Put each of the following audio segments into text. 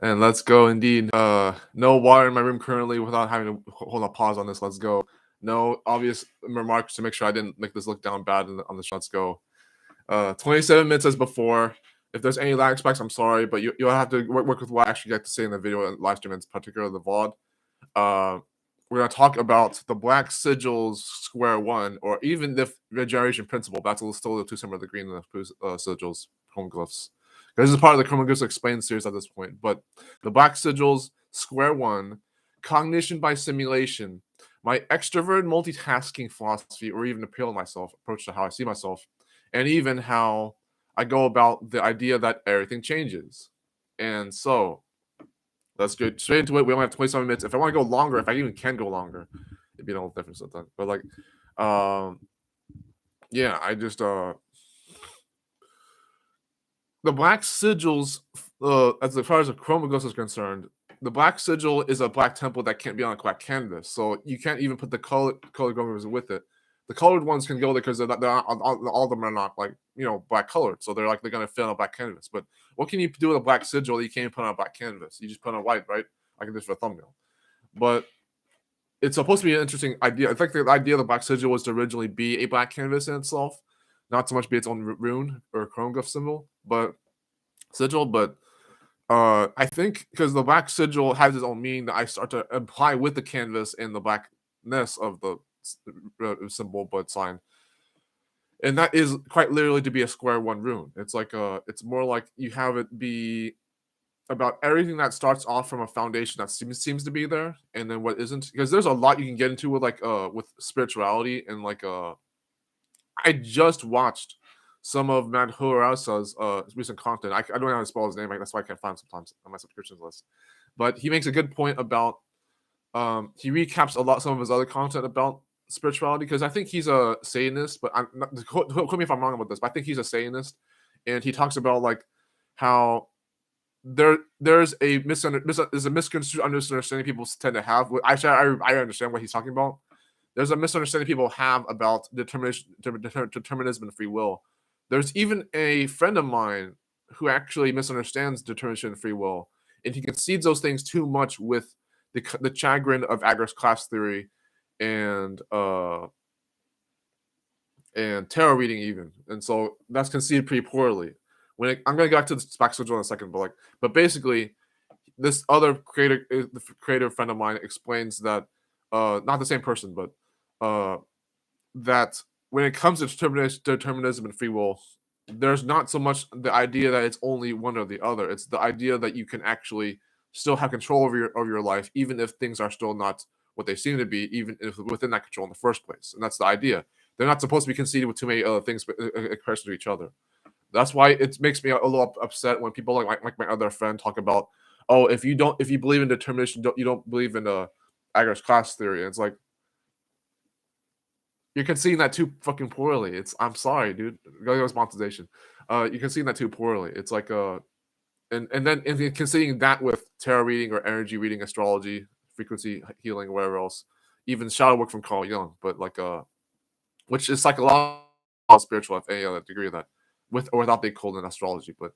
And let's go indeed. No water in my room currently without having to hold a pause on this. Let's go. No obvious remarks to make sure I didn't make this look down bad on the show. Let's go. 27 minutes as before. If there's any lag spikes, I'm sorry, but you'll have to work with what I actually get to say in the video and live stream, in particular the VOD. We're going to talk about the Black Sigil's Square One, or even the regeneration principle. That's still too similar to the green and the sigils, home glyphs. This is part of the Cognition Explained series at this point. But the Black Sigils Square One, cognition by simulation, my extroverted multitasking philosophy, or even approach to how I see myself, and even how I go about the idea that everything changes. And so, let's go straight into it. We only have 27 minutes. If I want to go longer, if I even can go longer, it'd be a little different sometimes. But yeah, I just the Black Sigils, as far as the Chroma Ghost is concerned, the Black Sigil is a black temple that can't be on a black canvas, so you can't even put the colored Chroma with it. The colored ones can go there because all of them are not black colored, so they're gonna fit on a black canvas. But what can you do with a Black Sigil that you can't put on a black canvas? You just put on white, right? I can do this for a thumbnail. But it's supposed to be an interesting idea. I think the idea of the Black Sigil was to originally be a black canvas in itself, not so much be its own rune or chromoglyph symbol, but sigil. But I think because the Black Sigil has its own meaning that I start to imply with the canvas and the blackness of the symbol but sign, and that is quite literally to be a square one rune. It's it's more like you have it be about everything that starts off from a foundation that seems to be there, and then what isn't. Because there's a lot you can get into with spirituality and I just watched some of Matt Horasa's recent content. I don't know how to spell his name. That's why I can't find him sometimes on my subscriptions list. But he makes a good point about he recaps some of his other content about spirituality, because I think he's a Satanist, but I'm not, quote me if I'm wrong about this, but I think he's a Satanist, and he talks about how there's a misconstrued understanding people tend to have. Actually, I understand what he's talking about. There's a misunderstanding people have about determinism and free will. There's even a friend of mine who actually misunderstands determinism and free will, and he concedes those things too much with the chagrin of Agar's class theory and tarot reading even. And so that's conceded pretty poorly. I'm going to go back to the Black Sigil in a second, but basically, this other creative friend of mine explains that not the same person, but that when it comes to determinism and free will, there's not so much the idea that it's only one or the other. It's the idea that you can actually still have control over your life, even if things are still not what they seem to be, even if within that control in the first place. And that's the idea. They're not supposed to be conceded with too many other things, but in comparison to each other. That's why it makes me a little upset when people like my other friend talk about, oh, if you believe in determination, you don't believe in Agar's class theory. And it's like, you're conceding that too fucking poorly. I'm sorry, dude. Go monetization. You're conceding that too poorly. It's and then conceding that with tarot reading or energy reading, astrology, frequency healing, whatever else, even shadow work from Carl Jung, but which is psychological, spiritual, if any other degree of that, with or without the occult and astrology. But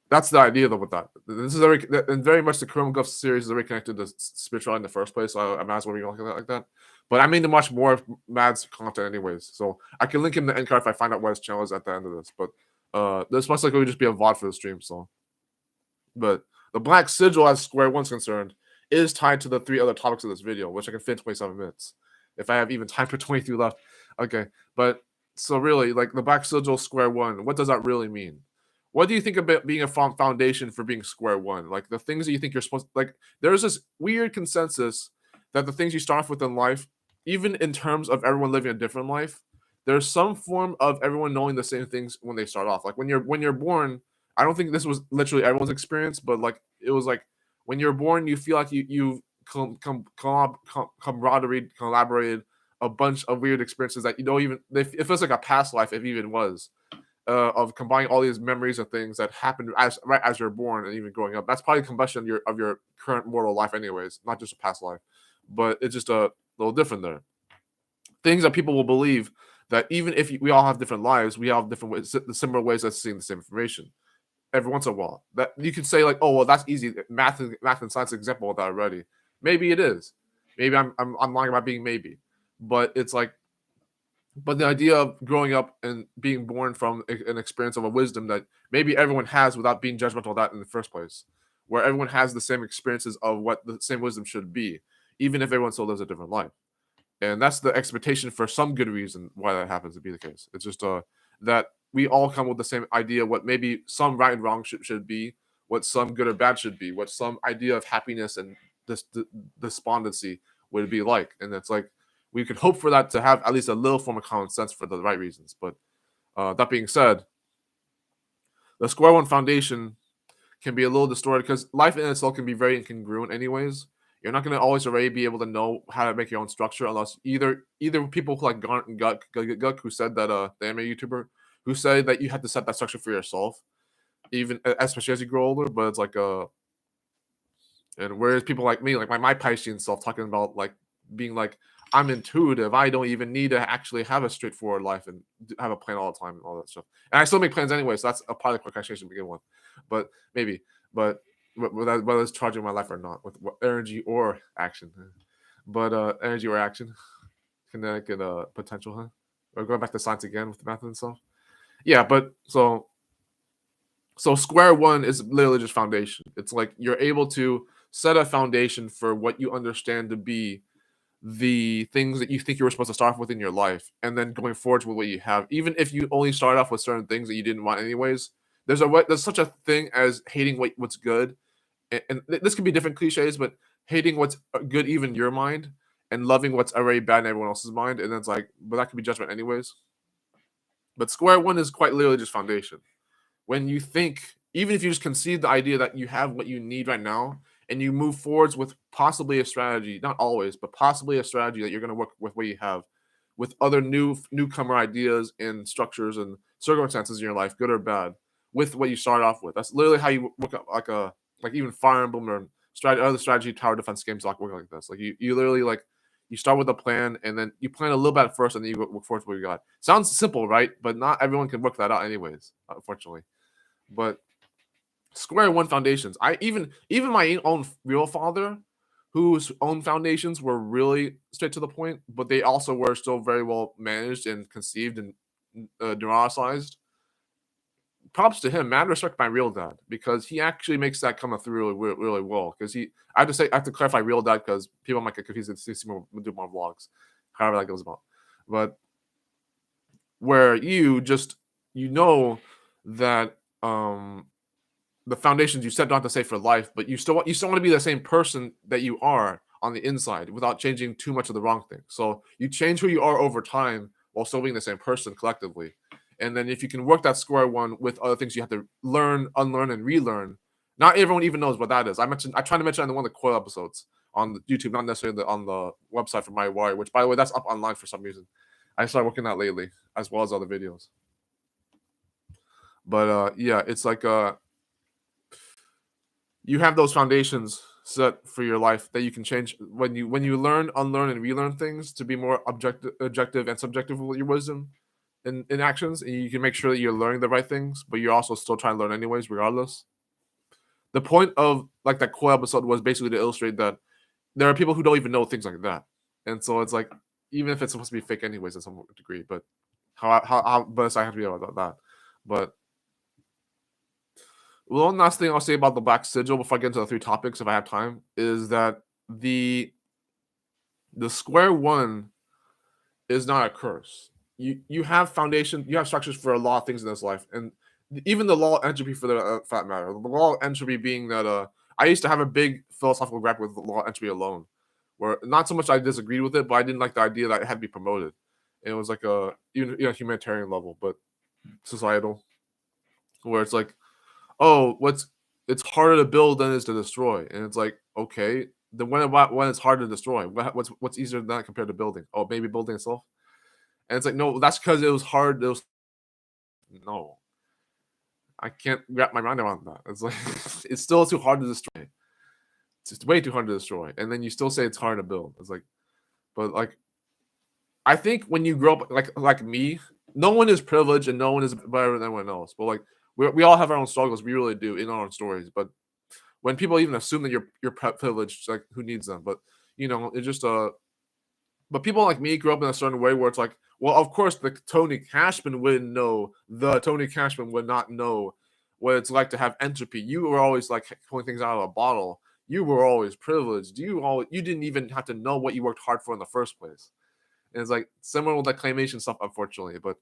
that's the idea with that. This is very much the Chrome Glyph series is very connected to spirituality in the first place. So I might as well be like that. But I mean to watch more of Mad's content anyways. So I can link him in the end card if I find out what his channel is at the end of this. But this most likely would just be a VOD for the stream. So, but the Black Sigil, as Square One's concerned, is tied to the 3 other topics of this video, which I can fit in 27 minutes if I have even time for 23 left. Okay, but so really, the Black Sigil Square One, what does that really mean? What do you think about being a foundation for being square one? The things that you think you're supposed to, there's this weird consensus that the things you start off with in life, even in terms of everyone living a different life, there's some form of everyone knowing the same things when they start off. When you're born, I don't think this was literally everyone's experience, but it was when you're born, you feel like you collaborated a bunch of weird experiences that you don't even, it feels like a past life, if it even was. Of combining all these memories of things that happened right as you're born and even growing up. That's probably a combustion of your current mortal life anyways, not just a past life. But it's just a little different there. Things that people will believe that even if we all have different lives, we all have different ways, similar ways of seeing the same information. every once in a while. That you could say like, oh well, that's easy. Math and science example of that already. Maybe it is. Maybe I'm lying about being maybe, but it's like, but the idea of growing up and being born from an experience of a wisdom that maybe everyone has without being judgmental of that in the first place, where everyone has the same experiences of what the same wisdom should be, even if everyone still lives a different life. And that's the expectation for some good reason why that happens to be the case. It's just that we all come with the same idea what maybe some right and wrong should be, what some good or bad should be, what some idea of happiness and this despondency would be like. And it's like we could hope for that to have at least a little form of common sense for the right reasons. But that being said, the square one foundation can be a little distorted because life in itself can be very incongruent anyways. You're not going to always already be able to know how to make your own structure unless either people like Garnt and Guk who said that the anime YouTuber who said that you had to set that structure for yourself, even especially as you grow older. But it's like and whereas people like me, like my Piscean self, talking about like being like I'm intuitive, I don't even need to actually have a straightforward life and have a plan all the time and all that stuff. And I still make plans anyway, so that's a part of the procrastination to begin with. But maybe, but whether it's charging my life or not with energy or action, but energy or action, kinetic and potential, huh? Or going back to science again with the math and stuff. Yeah, but so square one is literally just foundation. It's like you're able to set a foundation for what you understand to be the things that you think you were supposed to start off with in your life, and then going forward with what you have, even if you only start off with certain things that you didn't want anyways. There's such a thing as hating what's good, and this could be different cliches, but hating what's good even in your mind and loving what's already bad in everyone else's mind, and it's like, but that could be judgment anyways. But square one is quite literally just foundation. When you think, even if you just concede the idea that you have what you need right now, and you move forwards with possibly a strategy, not always, but possibly a strategy that you're going to work with what you have, with other newcomer ideas and structures and circumstances in your life, good or bad, with what you start off with. That's literally how you work up like even Fire Emblem or other strategy tower defense games like work like this. Like you literally like you start with a plan and then you plan a little bit first and then you work forward to what you got. Sounds simple, right? But not everyone can work that out anyways, unfortunately. But square one foundations. I even my own real father, whose own foundations were really straight to the point, but they also were still very well managed and conceived and neurosized. Props to him. Mad respect my real dad because he actually makes that come through really well. Because I have to clarify real dad because people might get confused and see do more vlogs, however that goes about. But where you that the foundations you set not to say for life, but you still want to be the same person that you are on the inside without changing too much of the wrong thing. So you change who you are over time while still being the same person collectively. And then if you can work that square one with other things you have to learn, unlearn, and relearn. Not everyone even knows what that is. I tried to mention in one of the coil episodes on the YouTube, not necessarily on the website for My Warrior, which by the way, that's up online for some reason. I started working that lately, as well as other videos. But yeah, it's like you have those foundations set for your life that you can change when you learn, unlearn, and relearn things to be more objective and subjective with your wisdom in actions, and you can make sure that you're learning the right things, but you're also still trying to learn anyways, regardless. The point of like that core episode was basically to illustrate that there are people who don't even know things like that, and so it's like even if it's supposed to be fake anyways in some degree, but how blessed I have to be about that. But one last thing I'll say about the Black Sigil before I get into the three topics, if I have time, is that the square one is not a curse. You have foundation, you have structures for a lot of things in this life, and even the law of entropy for the fat matter. The law of entropy being that I used to have a big philosophical graph with the law of entropy alone, where not so much I disagreed with it, but I didn't like the idea that it had to be promoted. And it was like a humanitarian level, but societal, where it's like, oh, it's harder to build than it is to destroy, and it's like, okay, then when it's hard to destroy, what's easier than that compared to building? Oh, maybe building itself. And it's like, no, that's because it was hard. No, I can't wrap my mind around that. It's like it's still too hard to destroy. It's just way too hard to destroy, and then you still say it's hard to build. It's like, but like, I think when you grow up like me, no one is privileged and no one is better than anyone else. But like We all have our own struggles. We really do in our own stories. But when people even assume that you're privileged, like who needs them? But it's just But people like me grew up in a certain way where it's like, well, of course, the Tony Cashman wouldn't know. The Tony Cashman would not know what it's like to have entropy. You were always like pulling things out of a bottle. You were always privileged. You didn't even have to know what you worked hard for in the first place. And it's like similar with that claymation stuff, unfortunately. But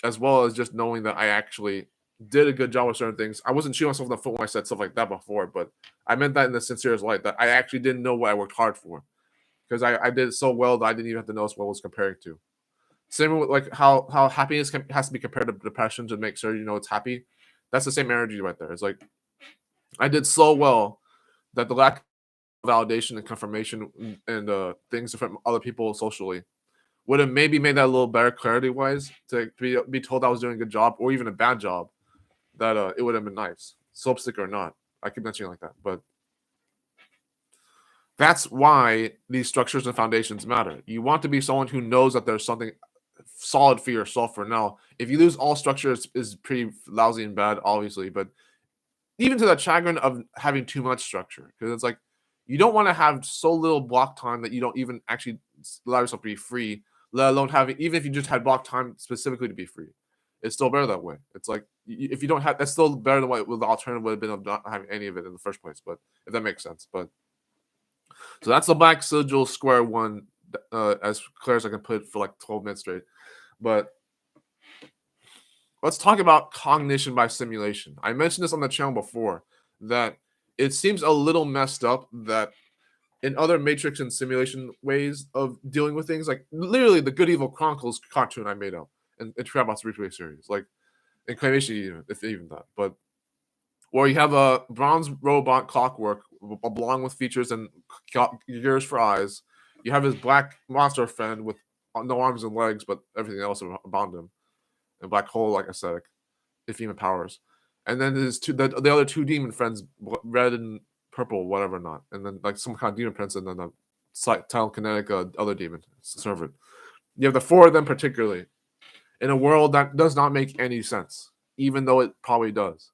as well as just knowing that I actually did a good job with certain things. I wasn't shooting myself in the foot when I said stuff like that before, but I meant that in the sincerest light, that I actually didn't know what I worked hard for. Because I did it so well that I didn't even have to notice what I was comparing to. Same with like how happiness has to be compared to depression to make sure it's happy. That's the same energy right there. It's like I did so well that the lack of validation and confirmation and things from other people socially would have maybe made that a little better clarity wise to be told I was doing a good job or even a bad job. That it would have been nice, soapstick or not. I keep mentioning like that, but that's why these structures and foundations matter. You want to be someone who knows that there's something solid for yourself for now. If you lose all structure, is pretty lousy and bad, obviously. But even to the chagrin of having too much structure, because it's like you don't want to have so little block time that you don't even actually allow yourself to be free. Let alone having, even if you just had block time specifically to be free, it's still better that way. It's like if you don't have, that's still better than what the alternative would have been of not having any of it in the first place. But if that makes sense, but. So that's the Black Sigil Square One, as clear as I can put it for like 12 minutes straight. But let's talk about cognition by simulation. I mentioned this on the channel before, that it seems a little messed up that in other Matrix and simulation ways of dealing with things, like literally the Good Evil Chronicles cartoon I made up and Trapbots replay series, like in Cognition, even if even that, but. Or you have a bronze robot Clockwork along with features and gears for eyes. You have his black monster friend with no arms and legs, but everything else about him. And black hole like aesthetic, if even powers. And then there's the other two demon friends, red and purple, whatever not. And then like some kind of demon prince, and then the telekinetic other demon servant. You have the four of them particularly in a world that does not make any sense, even though it probably does.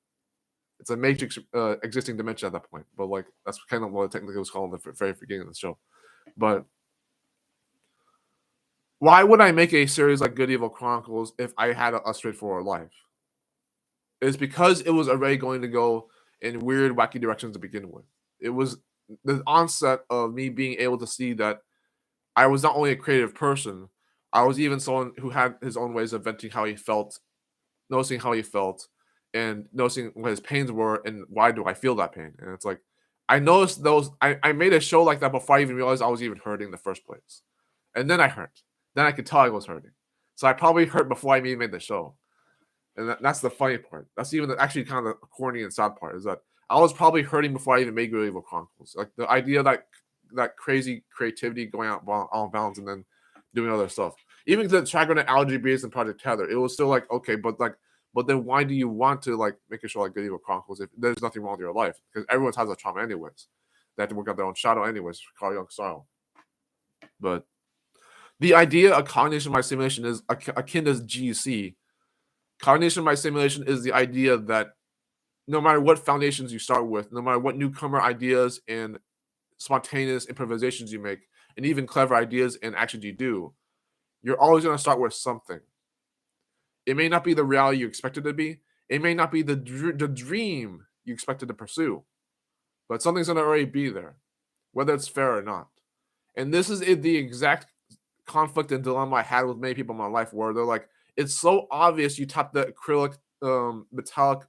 It's a matrix existing dimension at that point, but like that's kind of what technically was called in the very beginning of the show. But why would I make a series like Good Evil Chronicles if I had a straightforward life? It's because it was already going to go in weird, wacky directions to begin with. It was the onset of me being able to see that I was not only a creative person, I was even someone who had his own ways of venting how he felt, noticing how he felt, and noticing what his pains were and why do I feel that pain. And it's like, I noticed those. I made a show like that before I even realized I was even hurting in the first place. And then I hurt. Then I could tell I was hurting. So I probably hurt before I even made the show. And that's the funny part. That's even actually kind of the corny and sad part, is that I was probably hurting before I even made Good Evil Chronicles. Like the idea that crazy creativity going out on bounds and then doing other stuff. Even the Chagrin and Algae Beast and Project Tether, it was still like, okay, but then why do you want to like make a show like Good Evil Chronicles if there's nothing wrong with your life? Because everyone has a trauma anyways. They have to work out their own shadow anyways, Carl Jung style. But the idea of cognition by simulation is akin to GC. Cognition by simulation is the idea that no matter what foundations you start with, no matter what newcomer ideas and spontaneous improvisations you make, and even clever ideas and actions you do, you're always going to start with something. It may not be the reality you expected to be. It may not be the dream you expected to pursue. But something's going to already be there, whether it's fair or not. And this is the exact conflict and dilemma I had with many people in my life, where they're like, it's so obvious you tap the acrylic metallic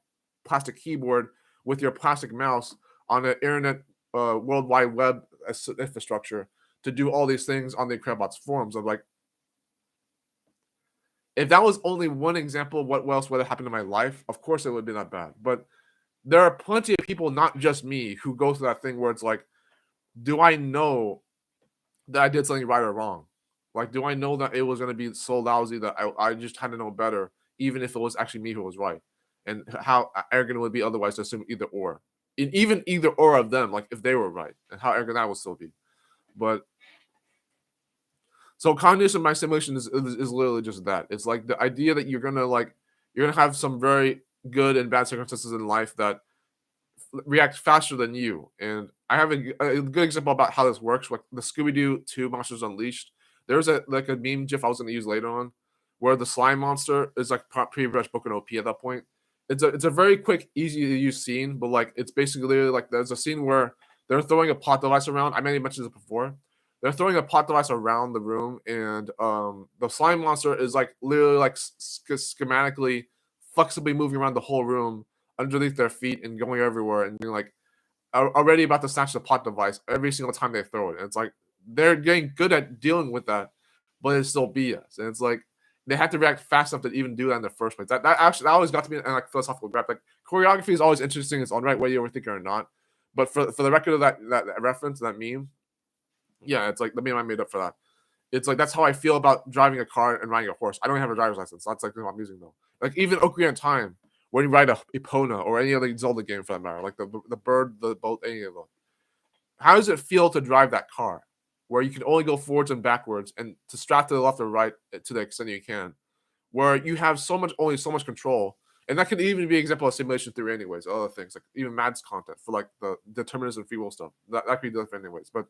plastic keyboard with your plastic mouse on an internet World Wide Web infrastructure to do all these things on the Crabbots forums. I'm like, if that was only one example of what else would have happened in my life, of course it would be that bad. But there are plenty of people, not just me, who go through that thing where it's like, do I know that I did something right or wrong? Like, do I know that it was going to be so lousy that I just had to know better, even if it was actually me who was right? And how arrogant it would be otherwise to assume either or. And even either or of them, like if they were right, and how arrogant that would still be. But so cognition by simulation is literally just that. It's like the idea that you're gonna have some very good and bad circumstances in life that react faster than you. And I have a good example about how this works. Like the Scooby Doo 2 Monsters Unleashed. There's a meme GIF I was going to use later on, where the slime monster is like pretty much broken OP at that point. It's a very quick, easy to use scene, but like it's basically like there's a scene where they're throwing a plot device around. I may have mentioned this before. They're throwing a plot device around the room, and the slime monster is like literally like schematically, flexibly moving around the whole room underneath their feet and going everywhere, and being like already about to snatch the plot device every single time they throw it. And it's like they're getting good at dealing with that, but it's still BS. And it's like they have to react fast enough to even do that in the first place. That always got to be like philosophical grab. Like choreography is always interesting. It's all right whether you overthink it or not. But for the record of that reference, that meme, yeah, it's like the meme I made up for that. It's like that's how I feel about driving a car and riding a horse. I don't have a driver's license. That's like what I'm using though. Like even Ocarina of Time, when you ride a Epona or any other Zelda game for that matter, like the bird, the boat, any of them. How does it feel to drive that car, where you can only go forwards and backwards, and to strap to the left or right to the extent you can, where you have only so much control, and that could even be an example of simulation theory, anyways. Other things like even Mads content for like the determinism and free will stuff that could be different, anyways. But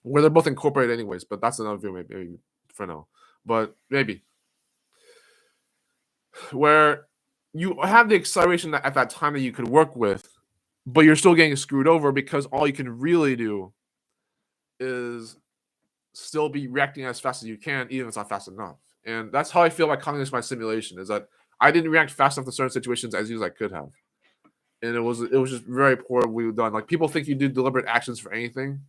where they're both incorporated, anyways. But that's another video, maybe for now. But maybe where you have the acceleration at that time that you could work with, but you're still getting screwed over because all you can really do is still be reacting as fast as you can, even if it's not fast enough. And that's how I feel about Cognition my simulation, is that I didn't react fast enough to certain situations as easy as I could have. And it was just very poorly done. Like people think you do deliberate actions for anything.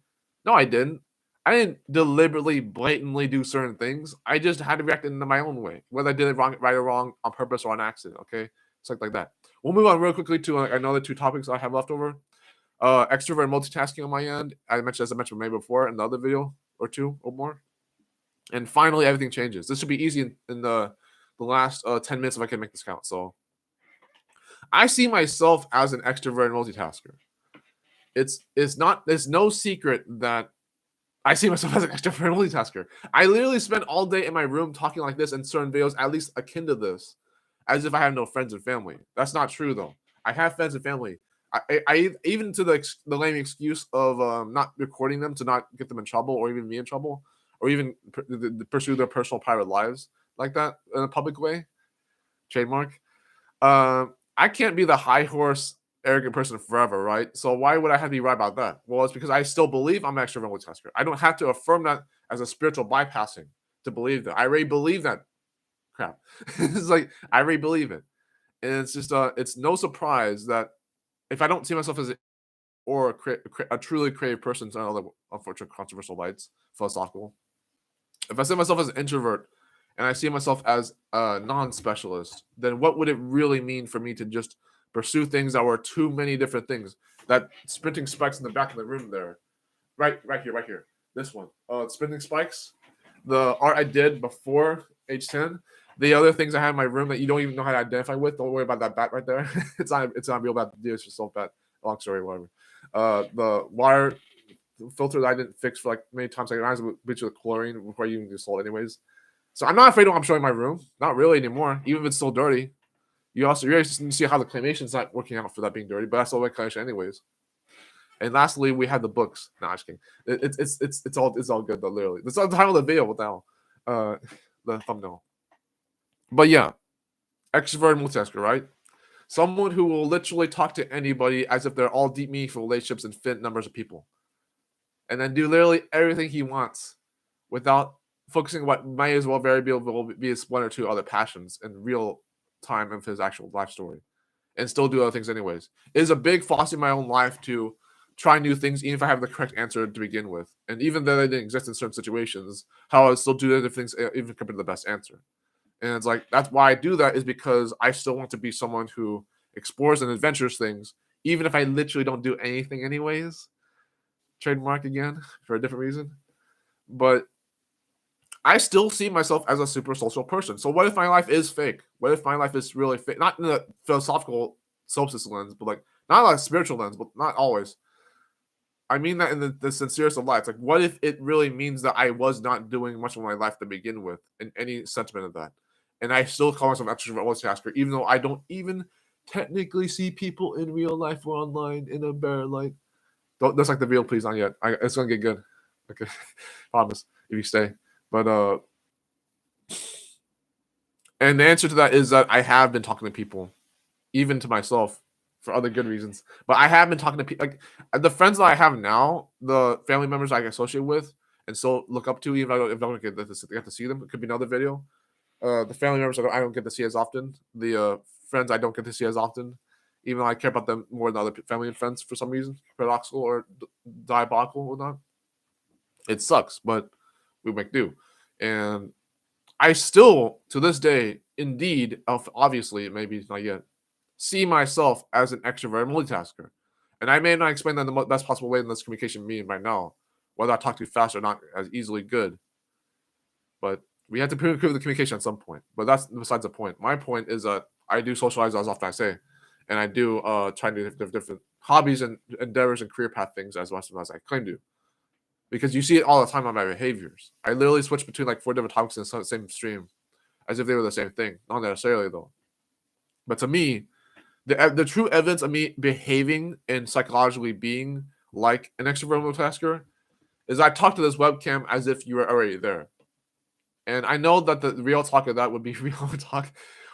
No, I didn't. I didn't deliberately, blatantly do certain things. I just had to react in my own way, whether I did it right or wrong, on purpose or on accident. Okay, something like that. We'll move on real quickly to another two topics I have left over. Extrovert and multitasking on my end. As I mentioned maybe before in the other video or two or more. And finally, everything changes. This should be easy in the last 10 minutes if I can make this count. So I see myself as an extrovert and multitasker. There's no secret that I see myself as an extrovert and multitasker. I literally spend all day in my room talking like this in certain videos, at least akin to this, as if I have no friends and family. That's not true though. I have friends and family. I even to the lame excuse of not recording them to not get them in trouble or even me in trouble or even pursue their personal private lives like that in a public way. Trademark. I can't be the high horse arrogant person forever, right? So why would I have to be right about that? Well, it's because I still believe I'm an extrovert multitasker. I don't have to affirm that as a spiritual bypassing to believe that. I already believe that crap. It's like I already believe it. And it's just it's no surprise that if I don't see myself as a truly creative person, to other unfortunate controversial lights, philosophical. If I see myself as an introvert and I see myself as a non-specialist, then what would it really mean for me to just pursue things that were too many different things? That sprinting spikes in the back of the room there, right here, this one, sprinting spikes, the art I did before age 10. The other things I have in my room that you don't even know how to identify with, don't worry about that bat right there. It's not real bad to do. It's just so bad. Long story, whatever. The wire filter that I didn't fix for like many times. I might as well bleach with chlorine before you even do salt, anyways. So I'm not afraid of what I'm showing my room. Not really anymore, even if it's still dirty. You see how the claymation's not working out for that being dirty, but that's all the claymation anyways. And lastly, we have the books. No, I'm just kidding. It's all good though. Literally, that's the title of the video now. The thumbnail. But yeah, extrovert multitasker, right? Someone who will literally talk to anybody as if they're all deep, meaningful relationships and infinite numbers of people, and then do literally everything he wants without focusing on what might as well be his one or two other passions in real time of his actual life story, and still do other things anyways. It is a big philosophy in my own life to try new things, even if I have the correct answer to begin with, and even though they didn't exist in certain situations, how I would still do the other things even compared to the best answer. And it's like that's why I do that, is because I still want to be someone who explores and adventures things, even if I literally don't do anything anyways. Trademark again for a different reason. But I still see myself as a super social person. So what if my life is fake? What if my life is really fake? Not in the philosophical solstice lens, but like not like a spiritual lens, but not always. I mean that in the sincerest of lights. Like, what if it really means that I was not doing much of my life to begin with, in any sentiment of that? and I still call myself an extrovert multitasker, even though I don't even technically see people in real life or online in a better light. Don't that's like the real please not yet. It's gonna get good. Okay, promise if you stay. But and the answer to that is that I have been talking to people, even to myself, for other good reasons. But I have been talking to people like the friends that I have now, the family members I associate with and still look up to, even if I don't get to see them. It could be another video. The family members I don't get to see as often. The friends I don't get to see as often, even though I care about them more than other family and friends for some reason, paradoxical or diabolical or not. It sucks, but we make do. And I still, to this day, indeed, obviously, maybe it's not yet, see myself as an extrovert multitasker. And I may not explain that in the best possible way in this communication meeting right now, whether I talk too fast or not as easily good. But we have to improve the communication at some point. But that's besides the point. My point is that I do socialize as often as I say. And I do try to do different hobbies and endeavors and career path things as much as I claim to. Because you see it all the time on my behaviors. I literally switch between like 4 different topics in the same stream as if they were the same thing. Not necessarily, though. But to me, the true evidence of me behaving and psychologically being like an extrovert multitasker is I talk to this webcam as if you were already there. And I know that the real talk of that would be real talk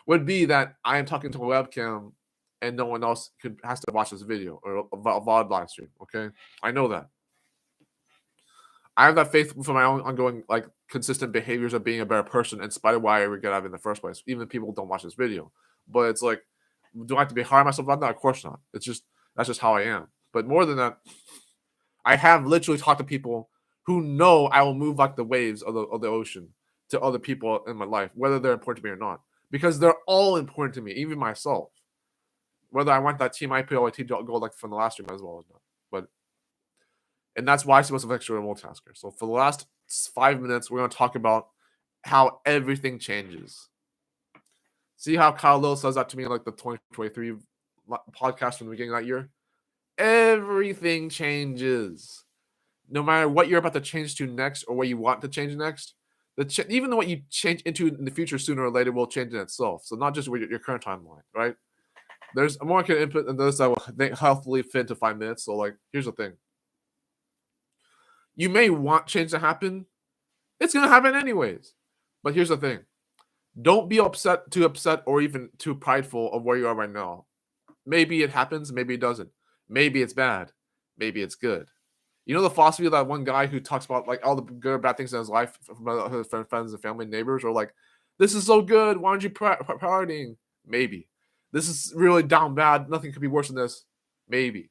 would be that I am talking to a webcam and no one else has to watch this video or a VOD live stream. Okay, I know that. I have that faith for my own ongoing, like, consistent behaviors of being a better person in spite of why I ever get out of it in the first place, even if people don't watch this video. But it's like, do I have to be hard on myself about that? Of course not. It's just, that's just how I am. But more than that, I have literally talked to people who know I will move like the waves of the ocean to other people in my life, whether they're important to me or not. Because they're all important to me, even myself. Whether I want that team IPO or team goal like from the last stream as well as not. But and that's why I see myself extra multitasker. So for the last 5 minutes, we're going to talk about how everything changes. See how Kyle Little says that to me in like the 2023 podcast from the beginning of that year? Everything changes. No matter what you're about to change to next or what you want to change next, even though what you change into in the future sooner or later will change in itself. So not just your current timeline, right? There's more kind of input than this that will healthily fit into 5 minutes. So like, here's the thing. You may want change to happen. It's going to happen anyways. But here's the thing. Don't be too upset or even too prideful of where you are right now. Maybe it happens. Maybe it doesn't. Maybe it's bad. Maybe it's good. You know the philosophy of that one guy who talks about like all the good or bad things in his life from his friends and family and neighbors, or like, this is so good. Why aren't you partying? Maybe. This is really down bad. Nothing could be worse than this. Maybe.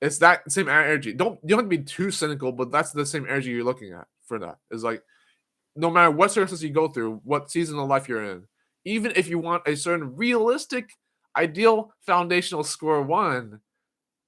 It's that same energy. You don't have to be too cynical, but that's the same energy you're looking at for that. It's like, no matter what circumstances you go through, what season of life you're in, even if you want a certain realistic, ideal, foundational score 1,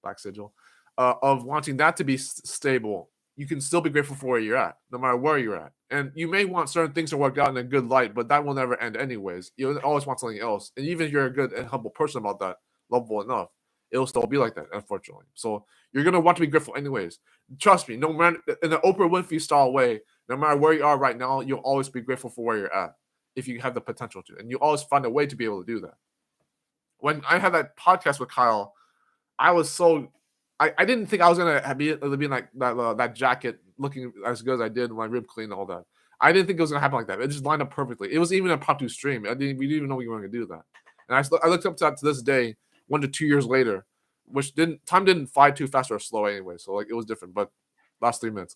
Black Sigil, of wanting that to be stable, you can still be grateful for where you're at, no matter where you're at. And you may want certain things to work out in a good light, but that will never end anyways. You always want something else. And even if you're a good and humble person about that, lovable enough, it'll still be like that, unfortunately. So you're going to want to be grateful anyways. Trust me, no matter in an Oprah Winfrey style way, no matter where you are right now, you'll always be grateful for where you're at if you have the potential to. And you always find a way to be able to do that. When I had that podcast with Kyle, I was so... I didn't think I was going to be like that jacket looking as good as I did, my rib clean and all that. I didn't think it was going to happen like that. It just lined up perfectly. It was even a impromptu stream. We didn't even know we were going to do that. And I looked up to that to this day, 1 to 2 years later, which time didn't fly too fast or slow anyway. So like it was different, but last 3 minutes.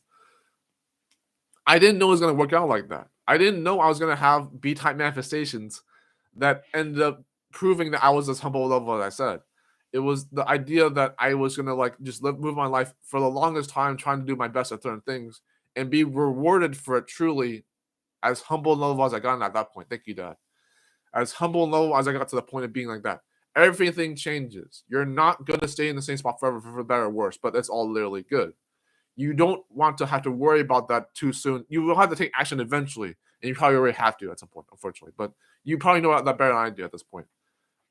I didn't know it was going to work out like that. I didn't know I was going to have B-type manifestations that ended up proving that I was as humble level as I said. It was the idea that I was going to like just move my life for the longest time, trying to do my best at certain things and be rewarded for it truly as humble and level as I got at that point. Thank you, Dad. As humble and level as I got to the point of being like that. Everything changes. You're not going to stay in the same spot forever for better or worse, but that's all literally good. You don't want to have to worry about that too soon. You will have to take action eventually, and you probably already have to at some point, unfortunately. But you probably know that better than I do at this point.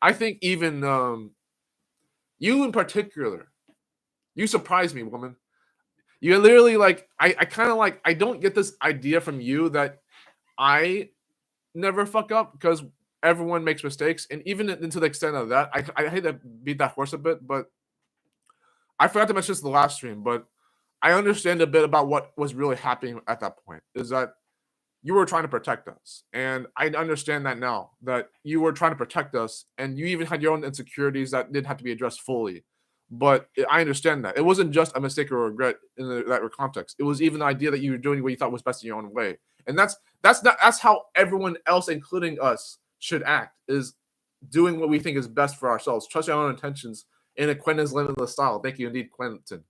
I think even you in particular, you surprise me, woman. You're literally like, I kind of like, I don't get this idea from you that I never fuck up because everyone makes mistakes, and even to the extent of that, I hate to beat that horse a bit, but I forgot to mention this in the last stream, but I understand a bit about what was really happening at that point. Is that you were trying to protect us, and I understand that now that you were trying to protect us, and you even had your own insecurities that didn't have to be addressed fully. But I understand that it wasn't just a mistake or regret in that context. It was even the idea that you were doing what you thought was best in your own way, and that's how everyone else, including us, should act. Is doing what we think is best for ourselves, trusting our own intentions in a Quentin's limitless style. Thank you indeed, Quentin.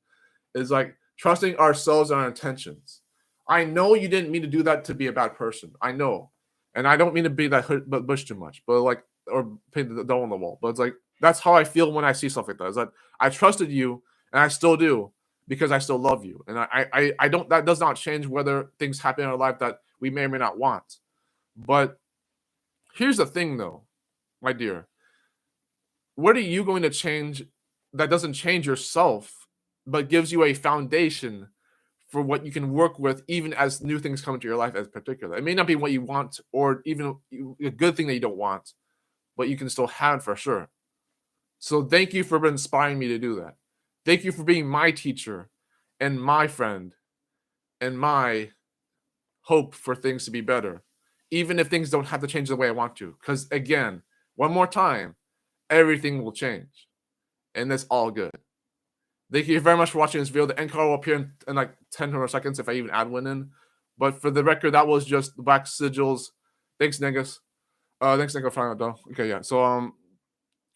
Is like trusting ourselves and our intentions. I know you didn't mean to do that to be a bad person. I know, and I don't mean to be that bush too much, but like or paint the dough on the wall. But it's like that's how I feel when I see stuff like that. Is that I trusted you, and I still do because I still love you, and I don't. That does not change whether things happen in our life that we may or may not want. But here's the thing, though, my dear. What are you going to change that doesn't change yourself, but gives you a foundation for what you can work with, even as new things come into your life as particular. It may not be what you want or even a good thing that you don't want, but you can still have for sure. So thank you for inspiring me to do that. Thank you for being my teacher and my friend and my hope for things to be better, even if things don't have to change the way I want to. Because again, one more time, everything will change, and that's all good. Thank you very much for watching this video. The end card will appear in like 10 more seconds if I even add one in. But for the record, that was just the Black Sigils. Thanks, Negus. Thanks, Negus, for finding out though. Okay, yeah. So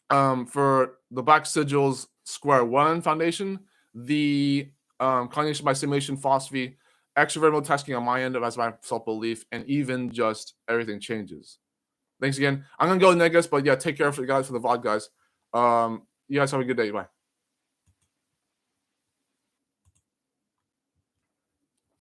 for the Black Sigils Square 1 Foundation, the Cognition by Simulation philosophy, extroverted multitasking on my end as my self-belief, and even just everything changes. Thanks again. I'm gonna go Negus, but yeah, take care of you guys for the VOD, guys. You guys have a good day. Bye.